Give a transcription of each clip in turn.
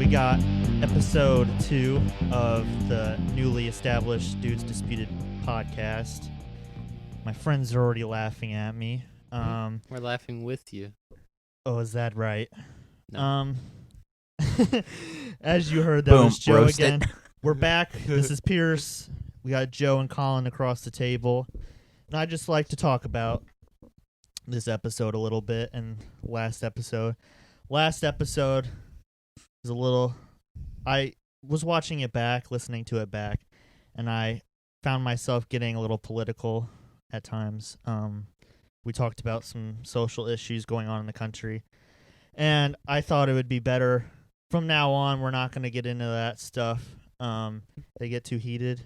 we got episode 2 of the newly established Dudes Disputed podcast. My friends are already laughing at me. We're laughing with you. Oh, is that right? No. As you heard, that was Joe roasted. again. We're back. This is Pierce. We got Joe and Colin across the table. And I'd just like to talk about this episode a little bit and last episode. Last episode was a little... I was watching it back, listening to it back, and I found myself getting a little political at times. We talked about some social issues going on in the country, and I thought it would be better. From now on, we're not going to get into that stuff. They get too heated,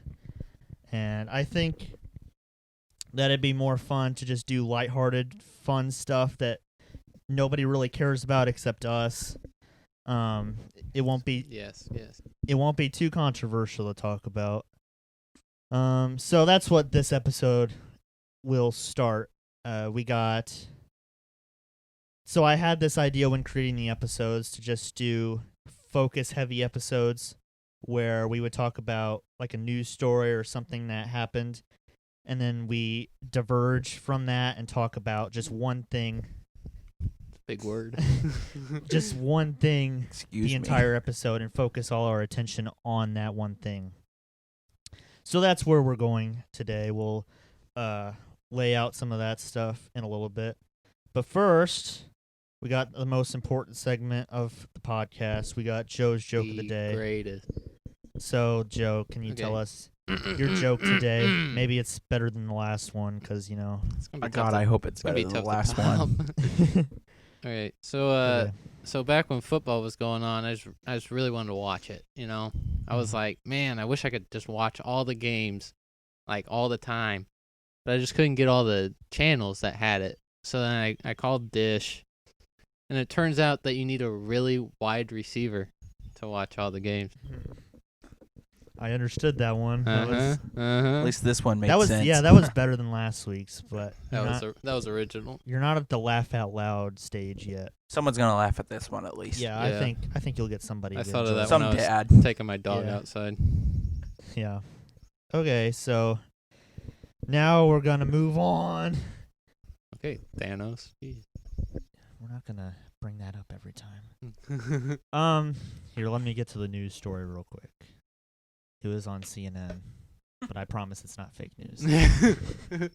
and I think that it'd be more fun to just do lighthearted, fun stuff that nobody really cares about except us. It won't be Yes. It won't be too controversial to talk about. So that's what this episode will start. So I had this idea when creating the episodes to just do focus-heavy episodes where we would talk about like a news story or something that happened, and then we diverge from that and talk about just one thing. Big word. Just one thing Excuse the me. entire episode and focus all our attention on that one thing. So that's where we're going today. We'll lay out some of that stuff in a little bit. But first, we got the most important segment of the podcast. We got Joe's joke of the day. Greatest. So, Joe, can you tell us your joke today? Maybe it's better than the last one because, you know. It's gonna My be tough God, to- I hope it's it's gonna better be than the tough to last top. one. All right. So Okay. so back when football was going on, I just really wanted to watch it, you know. I was like, man, I wish I could just watch all the games like all the time. But I just couldn't get all the channels that had it. So then I called Dish, and it turns out that you need a really wide receiver to watch all the games. I understood that one. That was At least this one makes that was sense. yeah, that was better than last week's, but That was original. you're not at the laugh out loud stage yet. Someone's gonna laugh at this one at least. Yeah, Yeah. I think you'll get somebody. I to thought of enjoy that it. Some when I was dad. taking my dog Yeah. outside. Yeah. Okay, so now we're gonna move on. Okay, Thanos. Jeez. We're not gonna bring that up every time. Here, let me get to the news story real quick. It was on CNN, but I promise it's not fake news. Here,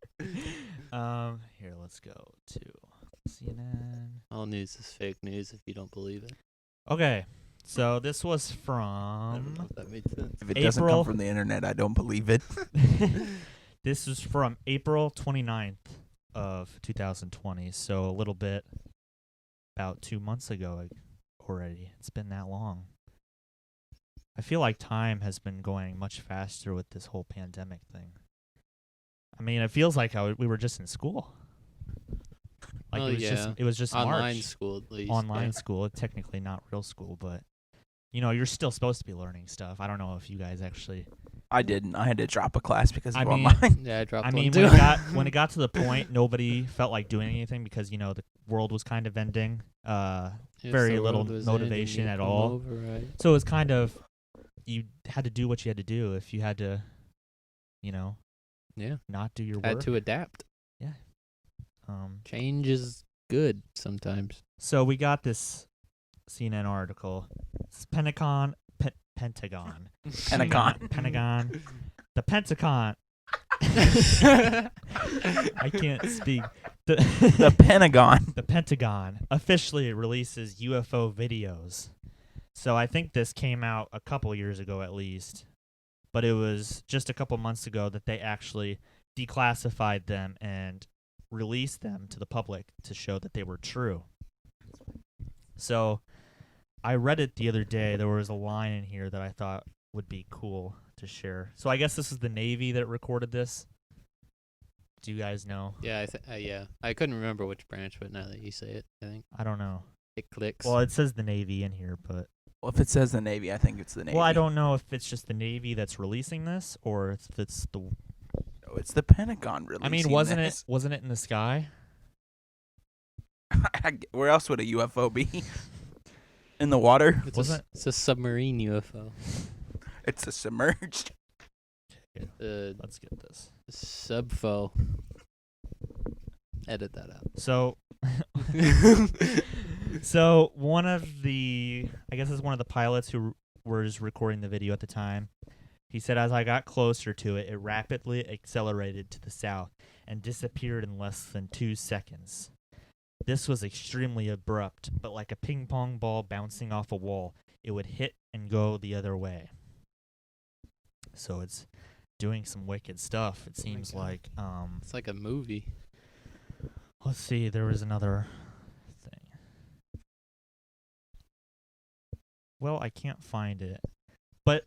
let's go to CNN. All news is fake news if you don't believe it. Okay, so this was I don't know from. if that made sense. If it doesn't April. come from the internet, I don't believe it. This is from April 29th of 2020, so a little bit about 2 months ago already. It's been that long. I feel like time has been going much faster with this whole pandemic thing. I mean, it feels like we were just in school. Like Oh, it was yeah. it was just Online March. school, at least. Online yeah. school, technically not real school, but you know, you're still supposed to be learning stuff. I don't know if you guys actually. I didn't. I had to drop a class because of I mean- online. Yeah, I dropped I one mean, too. when it got to the point, nobody felt like doing anything because you know the world was kind of ending. Yes, very the little world was motivation ending, at you come all. over, right? So it was kind of you had to do what you had to do if you had to, you know, Yeah, not do your had work. to adapt. Change is good sometimes. So we got this CNN article. It's Pentagon. Pentagon. The Pentagon. I can't speak. The Pentagon. The Pentagon officially releases UFO videos. So I think this came out a couple years ago at least, but it was just a couple months ago that they actually declassified them and released them to the public to show that they were true. So I read it the other day. There was a line in here that I thought would be cool to share. So I guess this is the Navy that recorded this. Do you guys know? Yeah, I couldn't remember which branch, but now that you say it, I think I don't know. it clicks. Well, it says the Navy in here, but Well, if it says the Navy, I think it's the Navy. well, I don't know if it's just the Navy that's releasing this or if it's the. No, it's the Pentagon releasing I mean, wasn't this. it in the sky? Where else would a UFO be? In the water? It's a submarine UFO. It's a submerged. Let's get this. Subfo. Edit that out. So, so one of the, I guess it's one of the pilots who was recording the video at the time. He said, as I got closer to it, it rapidly accelerated to the south and disappeared in less than 2 seconds. This was extremely abrupt, but like a ping pong ball bouncing off a wall, it would hit and go the other way. So it's doing some wicked stuff, it seems like. It's like a movie. Let's see, there was another thing. Well, I can't find it. But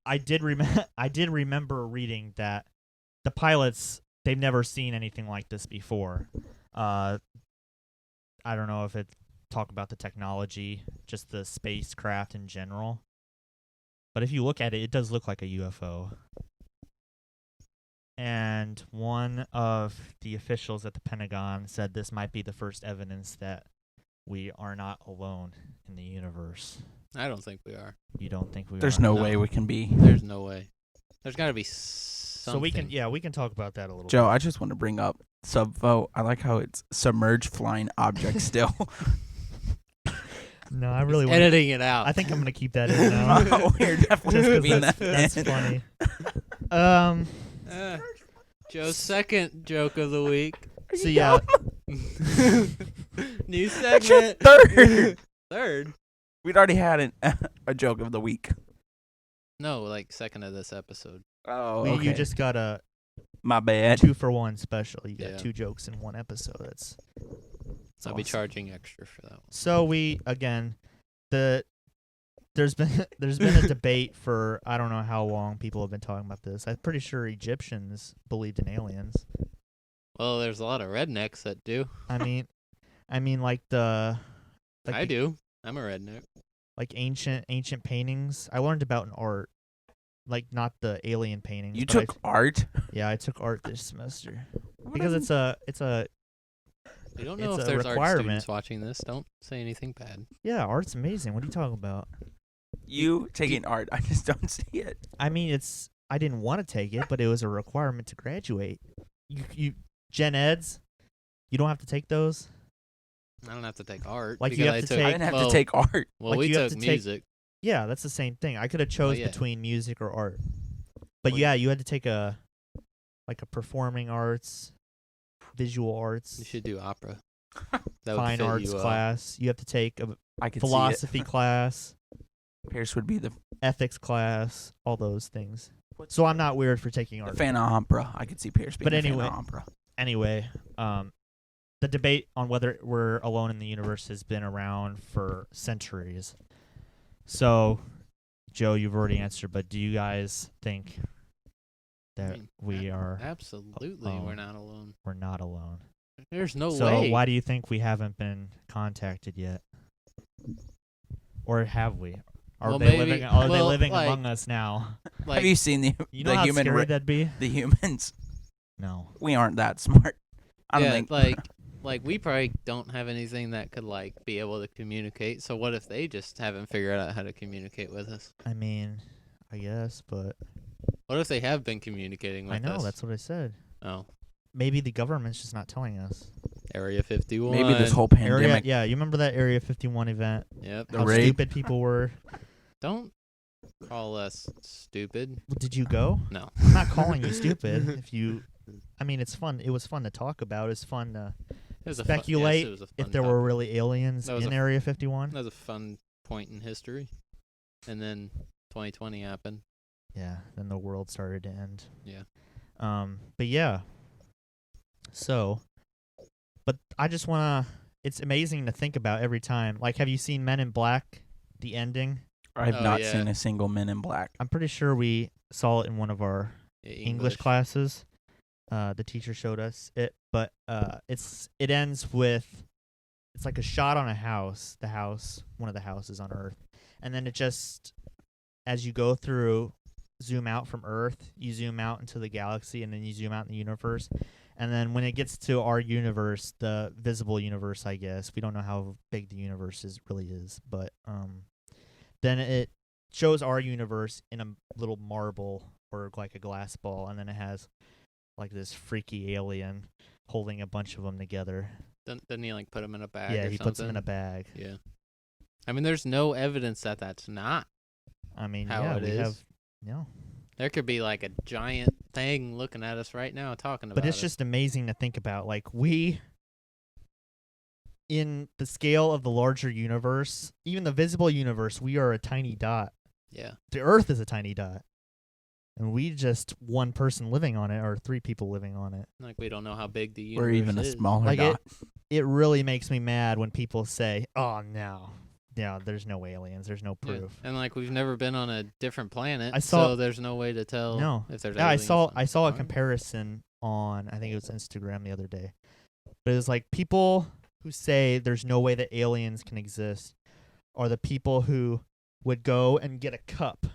I did remember reading that the pilots, they've never seen anything like this before. I don't know if it talk about the technology, just the spacecraft in general. But if you look at it, it does look like a UFO. And one of the officials at the Pentagon said this might be the first evidence that we are not alone in the universe. I don't think we are. You don't think we There's are? no way we can be. There's no way. There's got to be something. So we can talk about that a little Joe, bit. I just want to bring up Subvo. I like how it's submerged flying object still. No, I really want editing it out. I think I'm going to keep that in now. Oh, we're definitely Just 'cause keeping that's that funny. Joe's second joke of the week. So yeah, New That's your segment. third. Third? We'd already had a joke of the week. No, like second of this episode. Oh, you just got a my bad. 2-for-1 special. You got Yeah. 2 jokes in one episode. That's I'll be awesome. charging extra for that one. So we again, there's been a debate for I don't know how long people have been talking about this. I'm pretty sure Egyptians believed in aliens. Well, there's a lot of rednecks that do. I mean like the like I do. I'm a redneck. like ancient paintings. I learned about in art, like not the alien paintings. You but took art? Yeah, I took art this semester because it's a You don't know It's if a there's art requirement. students watching this. Don't say anything bad. yeah, art's amazing. What are you talking about? You taking art. I just don't see it. I mean, I didn't want to take it, but it was a requirement to graduate. You gen eds, you don't have to take those. I don't have to take art. Like, you because have to took, I take- didn't have well, to take art. Well, like, we you have took to take- music. Yeah, that's the same thing. I could have chose yeah. between music or art, but Well, yeah, you had to take a performing arts, visual arts, You should do opera. That would fine fit arts you, class. You have to take a I could philosophy class, see it. Pierce would be the ethics class, all those things. So I'm not weird for taking art. fan of opera. I could see Pierce being But a anyway- fan of opera. Anyway, the debate on whether we're alone in the universe has been around for centuries. So, Joe, you've already answered, but do you guys think that I mean, we are Absolutely, alone. we're not alone. we're not alone? There's no So way. why do you think we haven't been contacted yet? Or have we? Are Well, they maybe- living are they well, living like- among us now? Like, Have you seen the You know the how human scary that'd be? the humans? No. We aren't that smart. I don't yeah, think. like we probably don't have anything that could like be able to communicate. So what if they just haven't figured out how to communicate with us? I mean, I guess, but What if they have been communicating with I know us? that's what I said. Oh, Maybe the government's just not telling us. Area 51. Maybe this whole Area, pandemic. yeah, you remember that Area 51 event? Yep. The How rape. stupid people were. Don't call us stupid. Did you go? No. I'm not calling you stupid. If you, I mean, it's fun. It was fun to talk about. It's fun to It was speculate a fun, yes, it was a if fun there topic. were really aliens That was in a- Area 51. That was a fun point in history. And then 2020 happened. Yeah, then the world started to end. Yeah. But yeah. So, but I just wanna. It's amazing to think about every time. Like, have you seen Men in Black? The ending. I've Oh, not yeah. seen a single Men in Black. I'm pretty sure we saw it in one of our Yeah, English classes. The teacher showed us it, but it ends with it's like a shot on a house, one of the houses on Earth, and then it just as you go through, zoom out from Earth, you zoom out into the galaxy, and then you zoom out in the universe. And then when it gets to our universe, the visible universe, I guess, we don't know how big the universe really is, but then it shows our universe in a little marble or like a glass ball, and then it has like this freaky alien holding a bunch of them together. Doesn't he like put them in a bag? Yeah, or he something? puts them in a bag. Yeah. I mean, there's no evidence that that's not. I mean, How yeah, it we is. have There could be like a giant thing looking at us right now talking about it. but it's just amazing to think about. Like, we, in the scale of the larger universe, even the visible universe, we are a tiny dot. Yeah. The Earth is a tiny dot. And we just one person living on it, or 3 people living on it. Like, we don't know how big the universe We're even a is. smaller Like, dot. it really makes me mad when people say, oh, no, there's no aliens. There's no Yeah. proof. And like, we've never been on a different planet, I saw- so there's no way to tell No. if there's Yeah, I aliens saw on a Mars. comparison on, I think it was Instagram the other day. But it was like, people who say there's no way that aliens can exist are the people who would go and get a cup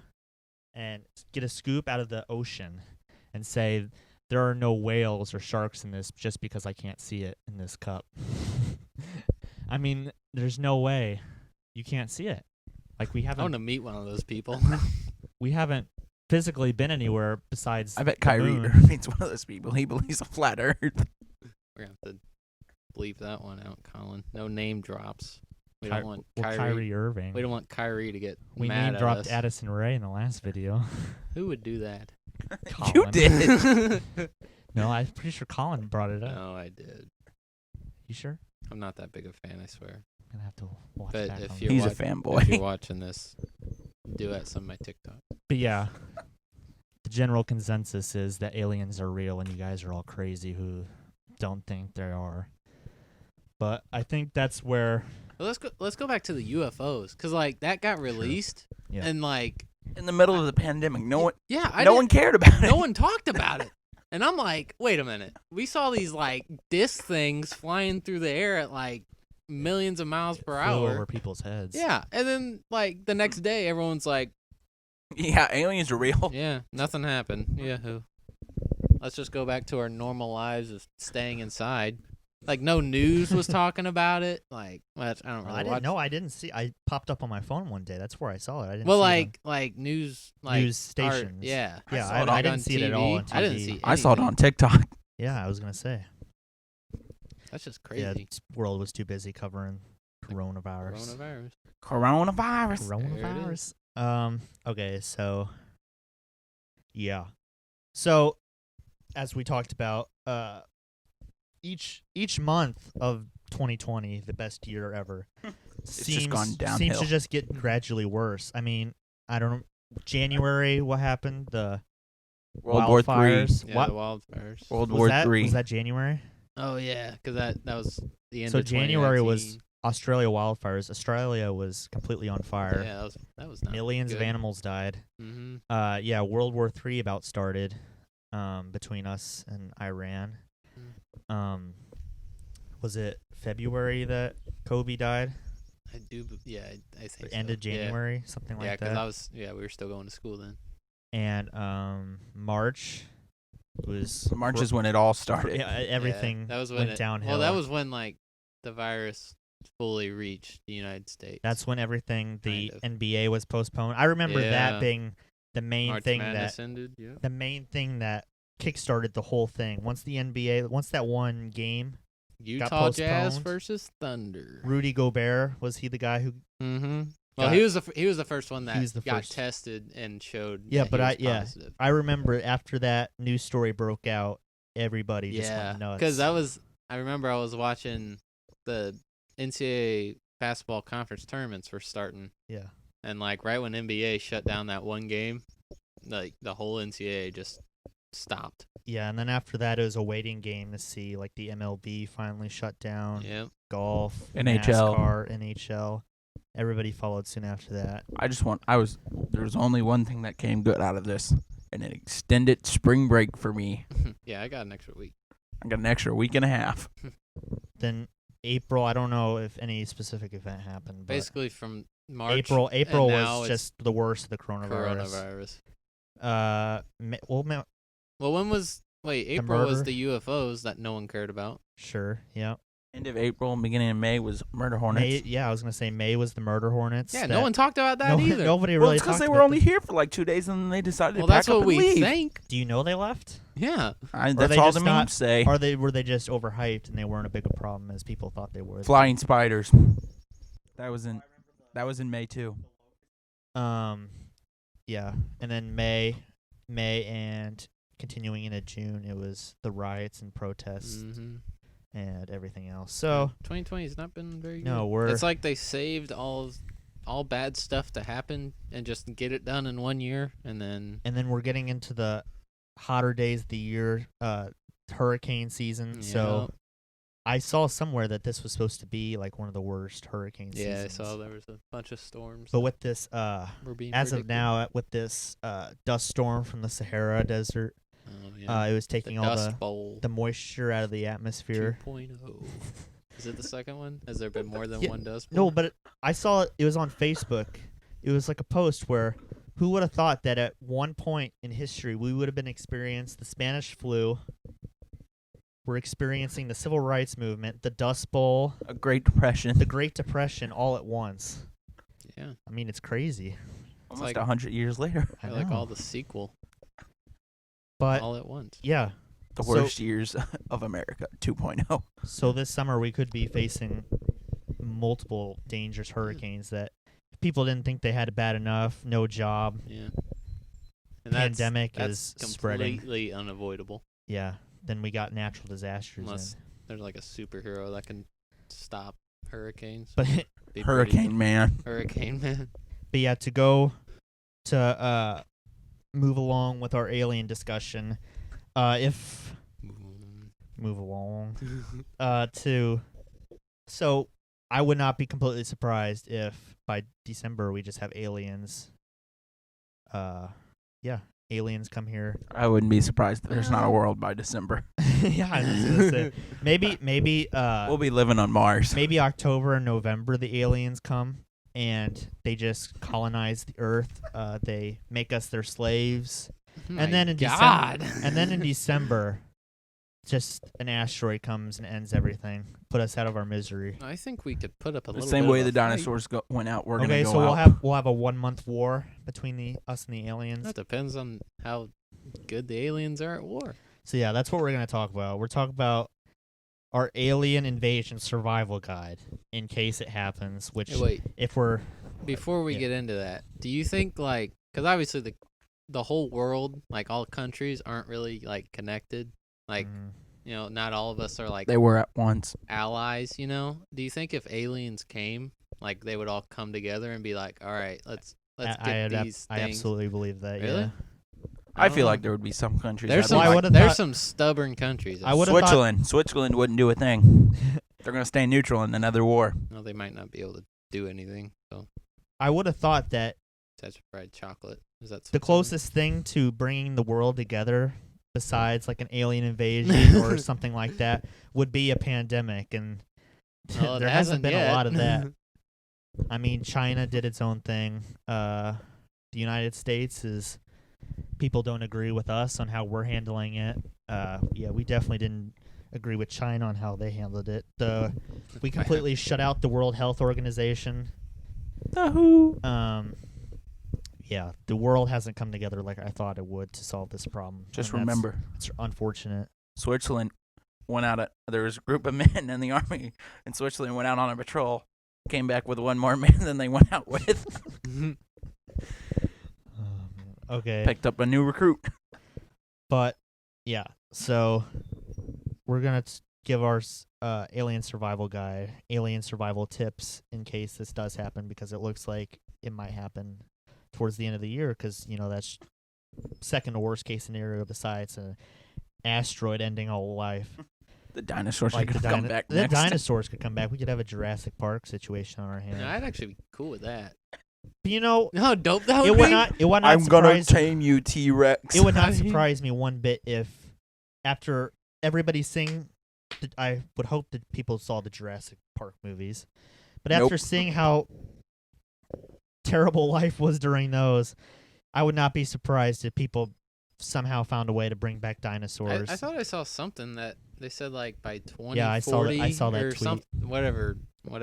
and get a scoop out of the ocean and say there are no whales or sharks in this just because I can't see it in this cup. I mean, there's no way. You can't see it. Like, we I want haven't to meet one of those people. we haven't physically been anywhere besides I bet the Kyrie moon. Irving's one of those people. He believes a flat Earth. We're gonna have to bleep that one out, Colin. No name drops. We don't want Well, Kyrie. Kyrie Irving. We don't want Kyrie to get We mad name at dropped us. Addison Rae in the last video. Who would do that? You Colin. did. No, I'm pretty sure Colin brought it up. No, I did. You sure? I'm not that big a fan, I swear. I'm gonna have to watch But back if on you're that. He's a If you're fanboy. watching this, do it some of my TikTok. But yeah, the general consensus is that aliens are real, and you guys are all crazy who don't think they are. But I think that's where Well, let's go back to the UFOs, cause like that got released, Yeah. and like In the middle of the pandemic, no one no one cared about it. no one talked about it. And I'm like, wait a minute. We saw these like disc things flying through the air at like millions of miles per flew hour. over people's heads. Yeah, and then like the next day, everyone's like, Yeah, aliens are real. yeah, nothing happened. Yeah, let's just go back to our normal lives of staying inside. Like, no news was talking about it. Like, well, I don't really I didn't watch. know. I didn't see. I popped up on my phone one day. That's where I saw it. I didn't. Well, see it like news, like news art- stations. yeah, Yeah, saw I, it I on didn't see it at all on TV. I didn't see. I saw it anything. on TikTok. Yeah, I was gonna say. That's just Yeah, crazy. the world was too busy covering coronavirus. Coronavirus. Coronavirus. Okay, so yeah. So as we talked about, each month of 2020, the best year ever, just gone seems downhill. to just get gradually worse. I mean, I don't know. January, what happened? The World War III. wildfires. Yeah, What the wildfires. World was War that? III. Was that January? Oh yeah, because that was the end. So of January was 2019. Australia wildfires. Australia was completely on fire. Yeah, that was not Millions of good. animals died. Mm-hmm. Yeah, World War III about started between us and Iran. Was it February that Kobe died? I do. Yeah, I think Or end so. of January, something Yeah, like because that. we were still going to school then. And March was March is when it all started. yeah, everything that was when went downhill. Well, that was when like the virus fully reached the United States. That's when everything, the Kind NBA was postponed. I remember Yeah. that being the main March thing Madness that ended. Yeah. the main thing that kickstarted the whole thing. Once that one game, Utah Jazz postponed. versus Thunder. Rudy Gobert, was he the guy who? Mm-hmm. Well, got- he was the first one He that was the got first. tested and showed. Yeah, that but he was positive. I remember after that news story broke out, everybody just Yeah, went nuts. because I remember I was watching the NCAA basketball conference tournaments were starting, yeah, and like right when NBA shut down that one game, like the whole NCAA just stopped. yeah, and then after that it was a waiting game to see like the MLB finally shut down, Yep. golf, NHL. NASCAR, NHL. Everybody followed soon after that. There was only one thing that came good out of this, and an extended spring break for me. Yeah, I got an extra week. I got an extra week and a half. Then April, I don't know if any specific event happened, but Basically from March. April and now was it's just the worst of the coronavirus. Well, when was April was murder? the UFOs that no one cared about. Sure, yeah. End of April, beginning of May was murder hornets. May, I was gonna say May was the murder hornets. Yeah, no one talked about that either. Nobody Well, really it's because talked they about were only that. here for like 2 days and then they decided Well, to pack that's up what and we leave. think. Do you know they left? Yeah. That's they all just the not- memes say. Were they just overhyped and they weren't a big a problem as people thought they were? Flying spiders. That was in May too. Yeah, and then May, and continuing into June, it was the riots and protests and everything else. So 2020 has not been very no, good. It's like they saved all bad stuff to happen and just get it done in 1 year, and then we're getting into the hotter days of the year, hurricane season. So I saw somewhere that this was supposed to be like one of the worst hurricane seasons. Yeah, I saw there was a bunch of storms. But with this, were being as predicted. of now, with this dust storm from the Sahara Desert, it was taking the all Dust Bowl the moisture out of the atmosphere. 2.0. Is it the second one? Has there been more than one Dust No, Bowl? but I saw it was on Facebook. It was like a post where who would have thought that at one point in history we would have been experiencing the Spanish flu, we're experiencing the Civil Rights Movement, the Dust Bowl, A Great Depression. the Great Depression all at once. Yeah. I mean, it's crazy. Almost like 100 years later. I Or like know. all the sequel But all at once. yeah, The So- worst years of America 2.0. so this summer we could be facing multiple dangerous hurricanes that people didn't think they had it bad enough. No job. Yeah. And that's Pandemic is spreading. completely unavoidable Yeah. Then we got natural disasters. unless there's like a superhero that can stop hurricanes. But Be pretty Hurricane good. Man. Hurricane Man. But yeah, to go to move along with our alien discussion, if move along so I would not be completely surprised if by December we just have aliens. Aliens come here. I wouldn't be surprised if there's not a world by December. Yeah, I was gonna say maybe We'll be living on Mars. maybe October and November the aliens come and they just colonize the Earth. They make us their slaves. And then in God. December, just an asteroid comes and ends everything. Put us out of our misery. I think we could put up a The little same bit way of the a fight. dinosaurs went out, we're Okay, gonna go so out. we'll have a 1 month war between us and the aliens. That depends on how good the aliens are at war. So yeah, that's what we're gonna talk about. We're talking about our alien invasion survival guide in case it happens. Which Hey, wait, if we're before we Yeah. get into that, do you think because obviously the whole world, like all countries, aren't really like connected. Like not all of us are like They were at once. allies. Do you think if aliens came, like they would all come together and be like, all right, let's get these I things. absolutely believe that. Really? Yeah. I don't feel know. like there would be some countries. There's that'd some be like, thought- some stubborn countries. I would've thought- Switzerland wouldn't do a thing. They're gonna stay neutral in another war. No, they might not be able to do anything. So I would have thought that that's fried chocolate. Is that the Switzerland? closest thing to bringing the world together, besides like an alien invasion or something like that, would be a pandemic, and Well, it there hasn't been yet. a lot of that. I mean, China did its own thing. The United States is people don't agree with us on how we're handling it. We definitely didn't agree with China on how they handled it. We completely shut out the World Health Organization. The world hasn't come together like I thought it would to solve this problem. Just and remember, it's unfortunate. Switzerland went out. There was a group of men in the army, and Switzerland went out on a patrol. Came back with one more man than they went out with. Okay. Picked up a new recruit. But yeah, so we're gonna give our alien survival guide, alien survival tips in case this does happen, because it looks like it might happen towards the end of the year, because that's second to worst case scenario besides an asteroid ending all life. The dinosaurs Like are gonna come back the next. dinosaurs could come back. We could have a Jurassic Park situation on our hands. I'd actually be cool with that. But How dope that would it be. would not. It would not I'm gonna surprise. tame you, T-Rex. It would not surprise me one bit if, after everybody seeing, I would hope that people saw the Jurassic Park movies, but after Nope. seeing how terrible life was during those, I would not be surprised if people somehow found a way to bring back dinosaurs. I thought I saw something that they said like by 2040 Yeah, I saw that or tweet. whatever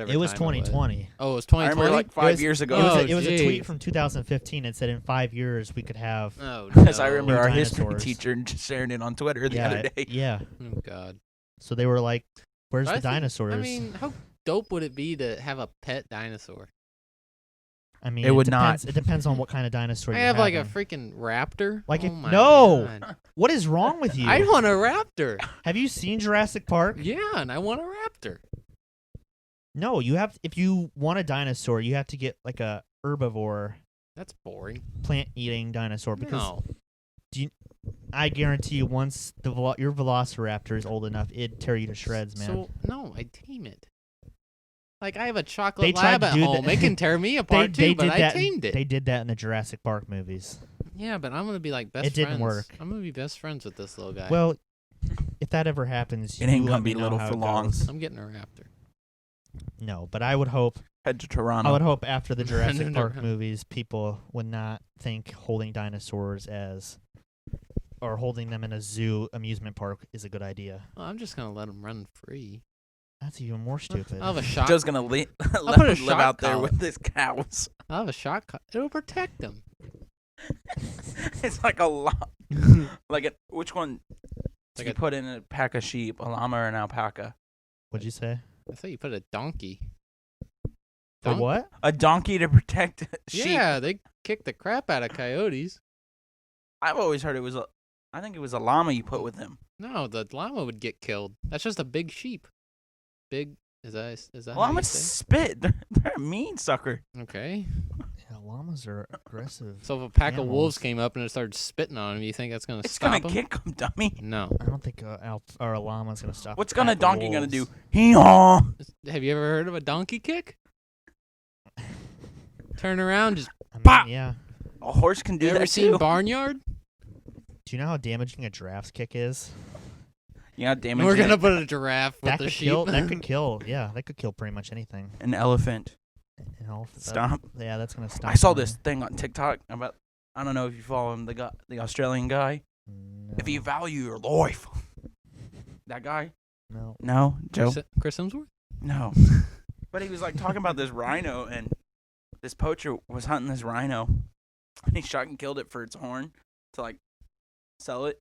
It was time 2020. Oh, it was I 2020. remember like 5 years ago. It was a geez. tweet from 2015. It said in 5 years we could have. Oh, Because I no. remember New our history dinosaurs. teacher just sharing it on Twitter the yeah, other day. yeah. Oh God. So they were like, "Where's But the I think- dinosaurs?" I mean, how dope would it be to have a pet dinosaur? it would depends, not. It depends on what kind of dinosaur I you have like a having. freaking raptor. Like oh if- my no! God. What is wrong with you? I want a raptor. Have you seen Jurassic Park? Yeah, and I want a raptor. No, you have. If you want a dinosaur, you have to get like a herbivore, That's boring. plant-eating dinosaur because No. I guarantee you, once your Velociraptor is old enough, it'd tear you to shreds, man. So no, I tame it. Like I have a chocolate They tried lab to at do home. that- It can tear me apart too, but I tamed it. They did that in the Jurassic Park movies. Yeah, but I'm gonna be like best It friends. didn't work. I'm gonna be best friends with this little guy. Well, if that ever happens, It ain't you gonna let me be know little how for it long. goes. I'm getting a raptor. No, but I would hope. Head to Toronto. I would hope after the No, Jurassic no, Park no. movies, people would not think holding dinosaurs or holding them in a zoo amusement park is a good idea. Well, I'm just gonna let him run free. That's even more stupid. I'll have a shock. Joe's gonna let put a him live shock out there collar. with his cows. I'll have a shock. It'll protect him. It's like a lot. Which one do Like you a- put in a pack of sheep, a llama or an alpaca? What'd you say? I thought you put a donkey. For what? A donkey to protect sheep. Yeah, they kick the crap out of coyotes. I've always heard I think it was a llama you put with him. No, the llama would get killed. That's just a big sheep. Big is that how you Llamas say? spit. They're a mean sucker. Okay. Yeah, llamas are aggressive. So if a pack of Animals. wolves came up and it started spitting on him, you think that's gonna It's stop gonna him? kick him, dummy. No. I don't think a llama's gonna stop. What's a pack a of donkey gonna wolves. do? Hee-haw. Have you ever heard of a donkey kick? Turn around, just I mean, Pop! yeah. A horse can do you ever that seen too. Barnyard? Do you know how damaging a giraffe's kick is? Yeah, damage. We're gonna put a giraffe with That the could sheep. kill. That could kill. Yeah, that could kill pretty much anything. an elephant. You know, Stop. Yeah, that's gonna stop. I saw them. this thing on TikTok about. I don't know if you follow him, the Australian guy. If you No. value your life, that guy. No. No, Joe. Chris Hemsworth? No. But he was like talking about this rhino, and this poacher was hunting this rhino, and he shot and killed it for its horn to like sell it.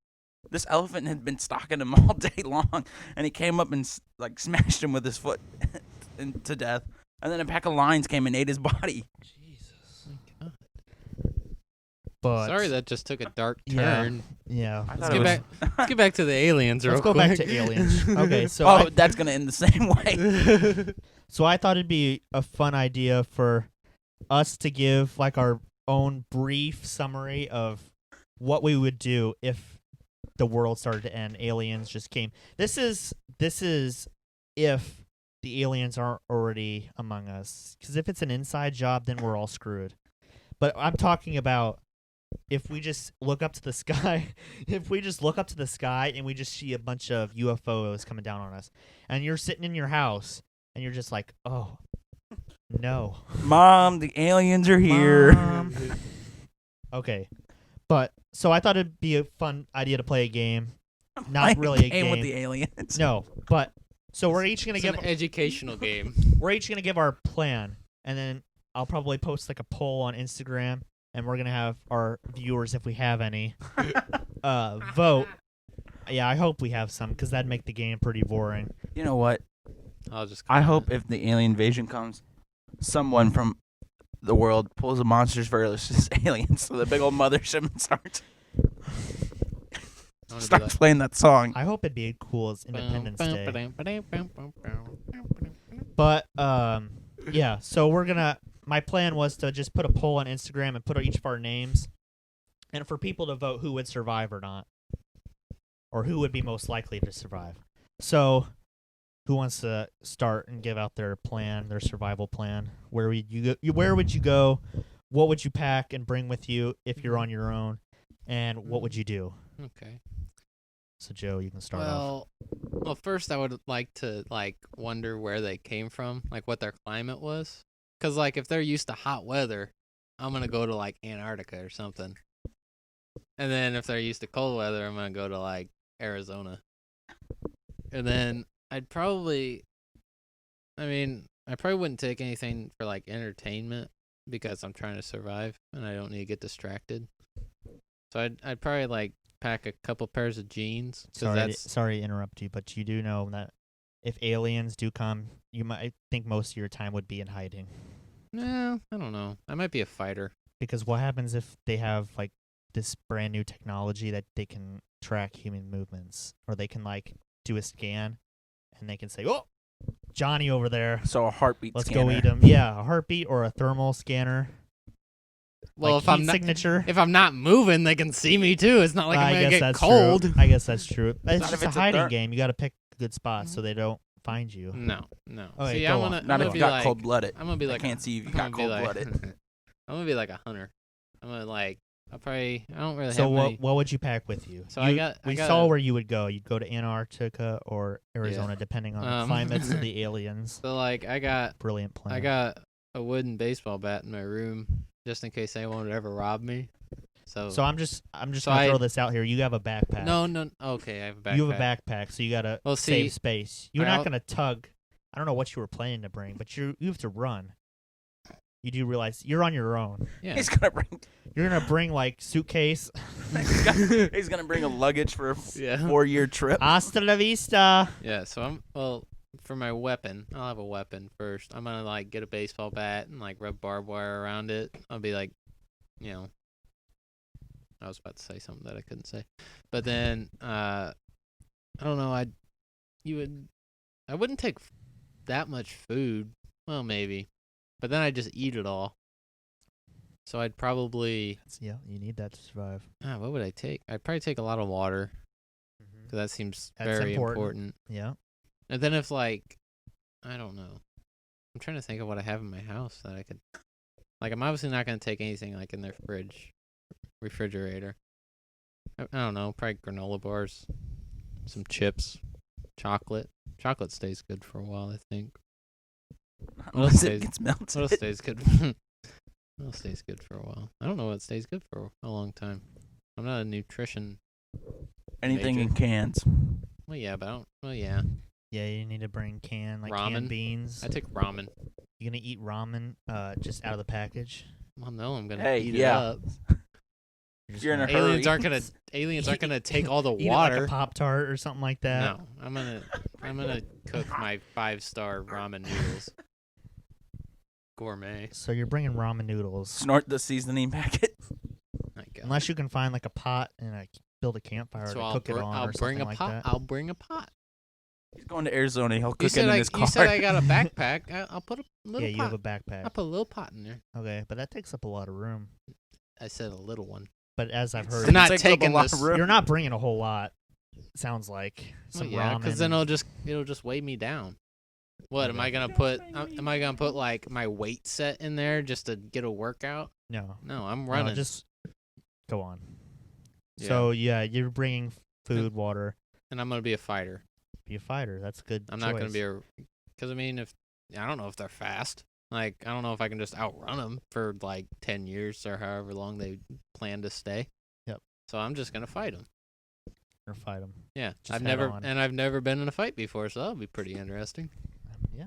This elephant had been stalking him all day long, and he came up and like smashed him with his foot to death. And then a pack of lions came and ate his body. Jesus. God. But Sorry, that just took a dark Yeah. turn. yeah. I Let's thought get it back. Let's get back to the aliens real Let's go quick. back to aliens. Okay, so Oh, that's gonna end the same way. So I thought it'd be a fun idea for us to give like our own brief summary of what we would do if the world started to end. Aliens just came. This is if the aliens aren't already among us. Because if it's an inside job, then we're all screwed. But I'm talking about if we just look up to the sky, if we just look up to the sky and we just see a bunch of UFOs coming down on us, and you're sitting in your house and you're just like, oh, no. Mom, the aliens are here. Mom. Okay. But, so I thought it'd be a fun idea to play a game. Not Playing really a game with game. the aliens. No, but, so we're each going to It's give an educational game. we're each going to give our plan, and then I'll probably post like a poll on Instagram, and we're going to have our viewers, if we have any, vote. Yeah, I hope we have some, because that'd make the game pretty boring. You know what? I'll just. I hope if the alien invasion comes, someone from the world pulls a Monsters vs. Aliens, so the big old mothership starts playing that song. I hope it'd be cool as Independence Day. But yeah, so my plan was to just put a poll on Instagram and put each of our names, and for people to vote who would survive or not, or who would be most likely to survive. So who wants to start and give out their plan, their survival plan? Where would you go? Where would you go? What would you pack and bring with you if you're on your own? And what would you do? Okay. So Joe, you can start off. Well, first I would like to wonder where they came from, like what their climate was, because if they're used to hot weather, I'm gonna go to like Antarctica or something. And then if they're used to cold weather, I'm gonna go to like Arizona. And then I probably wouldn't take anything for like entertainment because I'm trying to survive and I don't need to get distracted. So I'd probably like pack a couple pairs of jeans. Sorry to interrupt you, but you do know that if aliens do come, I think most of your time would be in hiding. No, I don't know. I might be a fighter. Because what happens if they have like this brand new technology that they can track human movements, or they can like do a scan, and they can say, "Oh, Johnny over there. So a heartbeat Let's scanner. go eat him." Yeah, a heartbeat or a thermal scanner. Well, like if I'm heat not signature. if I'm not moving, they can see me too. It's not like I'm I gonna guess get that's cold. True. I guess that's true. But it's Not just if a it's a hiding therm- game. You got to pick a good spot so they don't find you. No. Okay, See, go I'm on. gonna Not if be you got like, cold-blooded. I'm gonna be They like can't see you if you I'm got gonna be like- cold-blooded. I'm gonna be like a hunter. I'm gonna like I don't really So have many. what would you pack with you? So we saw where you would go. You'd go to Antarctica or Arizona, depending on the climates of the aliens. So like I got Brilliant plan. I got a wooden baseball bat in my room just in case anyone would ever rob me. So I'm just So gonna I- throw this out here. You have a backpack. no. Okay, I have a backpack. You have a backpack, so you gotta Well, see, save space. You're I not gonna tug. I don't know what you were planning to bring, but you have to run. You do realize you're on your own. Yeah. He's gonna bring. You're gonna bring like suitcase. He's gonna bring a luggage for a Yeah. 4-year trip. Hasta la vista. Yeah, so for my weapon, I'll have a weapon first. I'm gonna like get a baseball bat and like rub barbed wire around it. I'll be like, I was about to say something that I couldn't say, but then I don't know. I wouldn't take that much food. Well, maybe, but then I'd just eat it all. So I'd probably Yeah, you need that to survive. what would I take? I'd probably take a lot of water because that seems That's very important. important. Yeah. And then if like, I don't know. I'm trying to think of what I have in my house that I could. Like, I'm obviously not gonna take anything like in their refrigerator. I don't know. Probably granola bars, some chips, chocolate. Chocolate stays good for a while, I think. Unless stays- it gets melted. What else stays good? What else stays good for a while? I don't know what stays good for a long time. I'm not a nutrition. Anything Major. in cans. Well, yeah, but I don't. Well, yeah. Yeah, you need to bring canned Ramen. beans. I take ramen. You gonna eat ramen just out of the package? Well, no, I'm gonna Hey, eat yeah. it up. You're in a hurry. Aliens aren't gonna take all the Eat it water. like a Pop-Tart or something like that. No, I'm gonna cook my 5-star ramen noodles. Gourmet, So you're bringing ramen noodles. Snort the seasoning packet. I guess. Unless you can find like a pot and build a campfire So to I'll cook it on I'll or bring something a like pot. that. I'll bring a pot. He's going to Arizona. He'll You cook it said in I his car. you said I got a backpack. I'll put a little Yeah, you pot. have a backpack. I'll put a little pot in there. Okay, but that takes up a lot of room. I said a little one. But as I've They're heard, not takes up a taking lot this. of room. you're not bringing a whole lot. Sounds like Well, some yeah, ramen. because then it'll just weigh me down. What am I gonna put? Am I gonna put like my weight set in there just to get a workout? no, No, I'm no, running. just go on. Yeah. So yeah, you're bringing food, water. And I'm gonna be a fighter. Be a fighter. That's a good. I'm not gonna choice. be a, because I mean, I don't know if they're fast. Like, I don't know if I can just outrun them for like 10 years or however long they plan to stay. Yep. So I'm just gonna fight them. or fight them. Yeah, Just I've head never on. I've never been in a fight before, so that'll be pretty interesting. Yeah.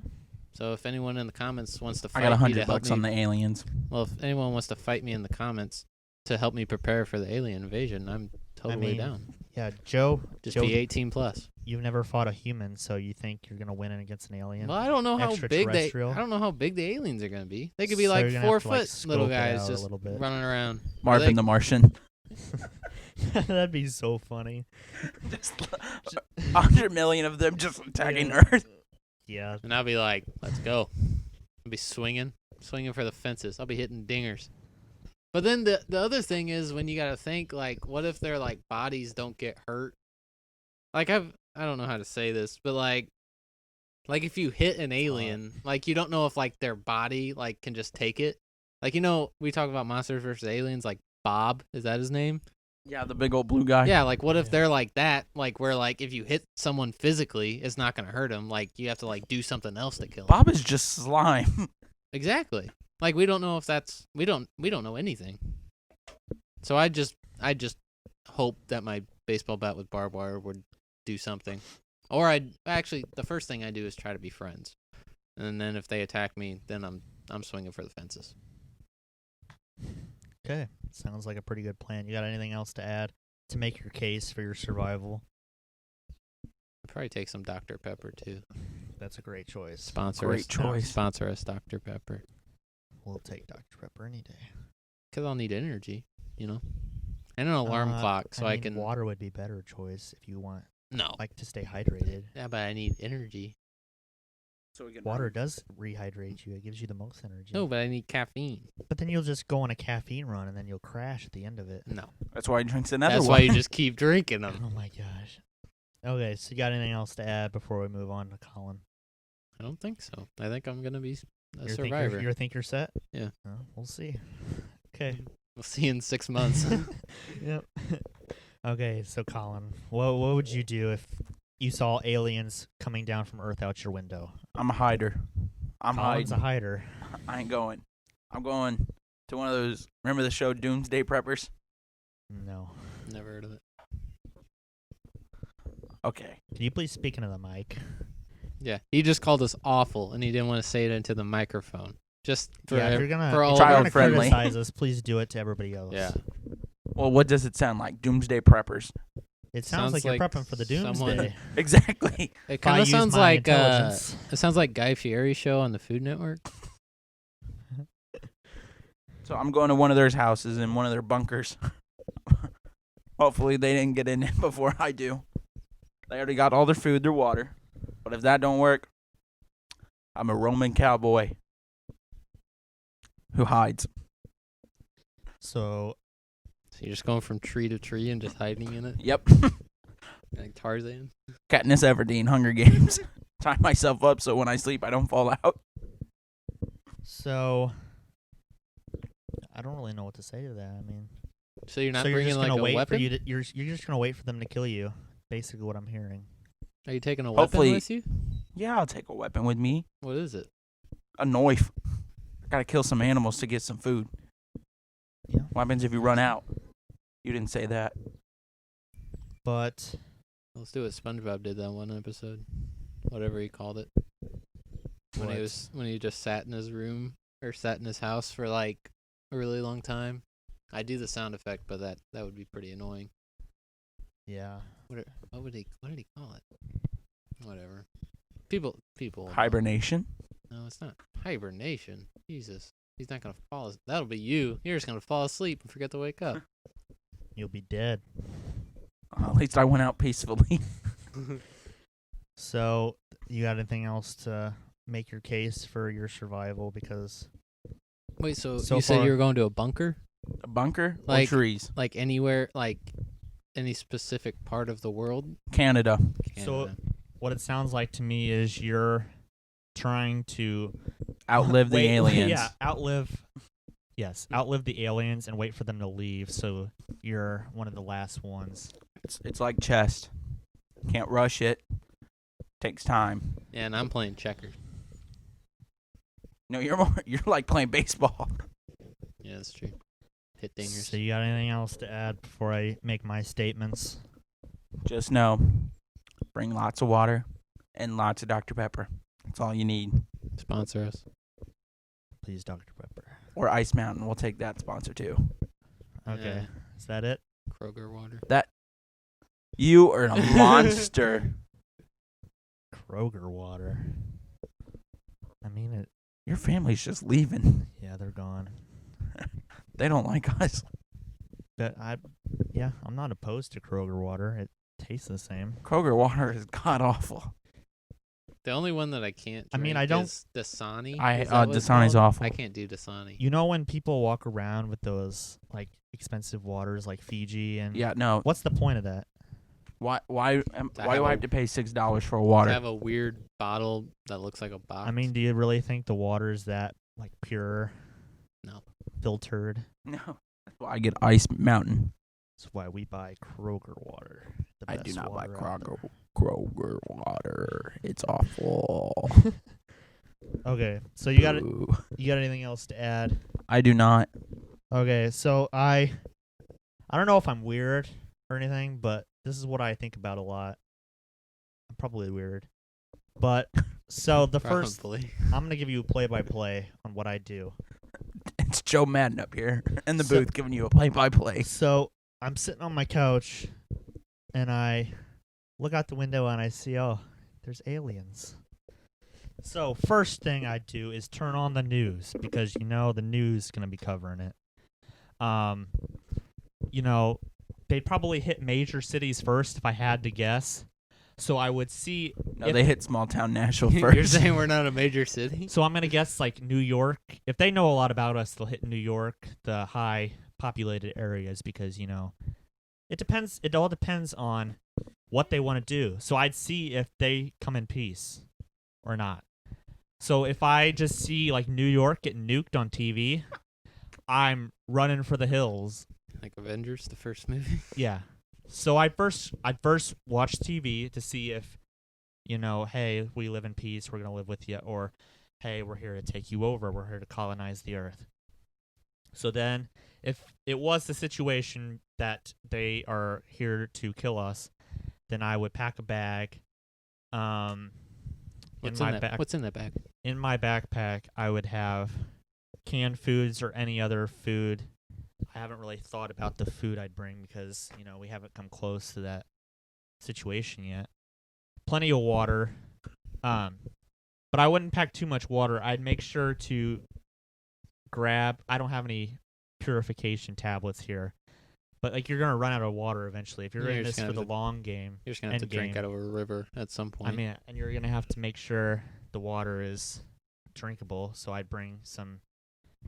So if anyone in the comments wants to I fight got me to help $100 me, on the aliens. well, if anyone wants to fight me in the comments to help me prepare for the alien invasion, I'm totally mean, down. Yeah, Joe. Just Joe, be 18 plus. you've never fought a human, so you think you're gonna win against an alien? Well, I don't know how big Extraterrestrial. I don't know how big the aliens are gonna be. They could be So like you're gonna 4 have to, like, foot little scope it guys out a just little bit. running around. Marvin the Martian. That'd be so funny. Just 100 million of them just attacking Yeah. Earth. Yeah. And I'll be like, let's go. I'll be swinging for the fences. I'll be hitting dingers. But then the other thing is when you got to think, like, what if their, like, bodies don't get hurt? Like, I don't know how to say this, but, like if you hit an alien, like, you don't know if, like, their body, like, can just take it. Like, we talk about Monsters vs. Aliens, like, Bob, is that his name? Yeah, the big old blue guy. Yeah, like, what if Yeah. they're like that? Like, where, like, if you hit someone physically, it's not going to hurt them. Like, you have to, like, do something else to kill them. Bob is just slime. Exactly. Like we don't know if that's we don't know anything. So I just hope that my baseball bat with barbed wire would do something. Or the first thing I do is try to be friends. And then if they attack me, then I'm swinging for the fences. Okay, sounds like a pretty good plan. You got anything else to add to make your case for your survival? I'd probably take some Dr. Pepper too. That's a great choice. Sponsor us, Dr. Pepper. We'll take Dr. Pepper any day. Because I'll need energy, and an alarm clock so I can. Water would be a better choice if you want. No. Like to stay hydrated. Yeah, but I need energy. So we can Water does rehydrate you. It gives you the most energy. No, but I need caffeine. But then you'll just go on a caffeine run and then you'll crash at the end of it. No. That's why he drinks another That's one. why you just keep drinking them. Oh my gosh. Okay, so you got anything else to add before we move on to Colin? I don't think so. I think I'm going to be a You survivor. think you're set? Yeah. We'll see. Okay. We'll see you in 6 months. Yep. Okay, so Colin, what would you do if you saw aliens coming down from Earth out your window? I'm a hider. Colin's a hider. I ain't going. I'm going to one of those. Remember the show Doomsday Preppers? No. Never heard of it. Okay. Can you please speak into the mic? Yeah. He just called us awful, and he didn't want to say it into the microphone. Just for, if you're gonna, for all if you're child gonna friendly. criticize us, please do it to everybody else. Yeah. Well, what does it sound like? Doomsday Preppers. It sounds like you're prepping for the doomsday. Exactly. It If I kind of use sounds my like intelligence. it sounds like Guy Fieri's show on the Food Network. So I'm going to one of their houses in one of their bunkers. Hopefully they didn't get in it before I do. They already got all their food, their water. But if that don't work, I'm a Roman cowboy who hides. So So you're just going from tree to tree and just hiding in it, Yep. like Tarzan. Katniss Everdeen, Hunger Games. Tie myself up so when I sleep I don't fall out. So I don't really know what to say to that. I mean, So you're not so you're bringing just like gonna a wait weapon? for you to, you're just gonna wait for them to kill you. Basically, what I'm hearing. Are you taking a Hopefully- weapon with you? Yeah, I'll take a weapon with me. What is it? A knife. I gotta kill some animals to get some food. Yeah. What happens if you run out? You didn't say that. But Let's do what SpongeBob did that one episode, whatever he called it. When he just sat in his room or sat in his house for like a really long time. I do the sound effect, but that would be pretty annoying. yeah, What did he call it? Whatever. People. will know. Hibernation. No, it's not hibernation. Jesus, he's not gonna fall. That'll be you. You're just gonna fall asleep and forget to wake up. you'll be dead. At least I went out peacefully. So you got anything else to make your case for your survival? Because Wait, so So you said far- you were going to a bunker? A bunker or Like- trees? Like anywhere? Like any specific part of the world? Canada. So- Canada. what it sounds like to me is you're trying to Outlive the wait- aliens. Yeah, outlive the aliens and wait for them to leave. So you're one of the last ones. It's like chess. Can't rush it. Takes time. Yeah, and I'm playing checkers. No, you're like playing baseball. Yeah, that's true. Hit dingers. So you got anything else to add before I make my statements? Just know, bring lots of water and lots of Dr. Pepper. That's all you need. Sponsor us. Please, Dr. Pepper. Or Ice Mountain. We'll take that sponsor too. Okay, Yeah. is that it? Kroger water. You are a monster. Kroger water. I mean it. Your family's just leaving. Yeah, they're gone. They don't like us. But I'm not opposed to Kroger water. It tastes the same. Kroger water is god awful. The only one that I can't I mean, drink I don't- is Dasani. I Is that what it's Dasani's called? awful. I can't do Dasani. You know when people walk around with those like expensive waters like Fiji and Yeah, no. what's the point of that? Why do have I a- have to pay $6 for To water? have a weird bottle that looks like a box. I mean, do you really think the water is that like pure? No. Filtered. No. That's why I get Ice Mountain. That's why we buy Kroger water. The I do best not buy water out Kroger water. It's awful. there. Okay, so you got Ooh. anything else to add? I do not. Okay, so I don't know if I'm weird or anything, but this is what I think about a lot. I'm probably weird. But so the first Probably. I'm going to give you a play-by-play on what I do. It's Joe Madden up here in the So- booth giving you a play-by-play. So I'm sitting on my couch and I look out the window and I see, oh, there's aliens. So first thing I do is turn on the news because the news is going to be covering it. They'd probably hit major cities first if I had to guess. So I would see. No, they hit small town Nashville You're first. saying we're not a major city? So I'm gonna guess like New York. If they know a lot about us, they'll hit New York, the high populated areas, because it depends. It all depends on what they want to do. So I'd see if they come in peace or not. So if I just see like New York getting nuked on TV, I'm running for the hills. Like Avengers, the first movie? Yeah. So I'd first watch TV to see if, hey, we live in peace, we're gonna live with you, or hey, we're here to take you over, we're here to colonize the earth. So then, if it was the situation that they are here to kill us, then I would pack a bag. What's in that bag? In my backpack, I would have canned foods or any other food. I haven't really thought about the food I'd bring because, we haven't come close to that situation yet. Plenty of water. But I wouldn't pack too much water. I'd make sure to grab, I don't have any purification tablets here, but like you're going to run out of water eventually. If you're in this for the long game. You're just going to have to drink out of a river at some point. I mean, and you're going to have to make sure the water is drinkable. So I'd bring some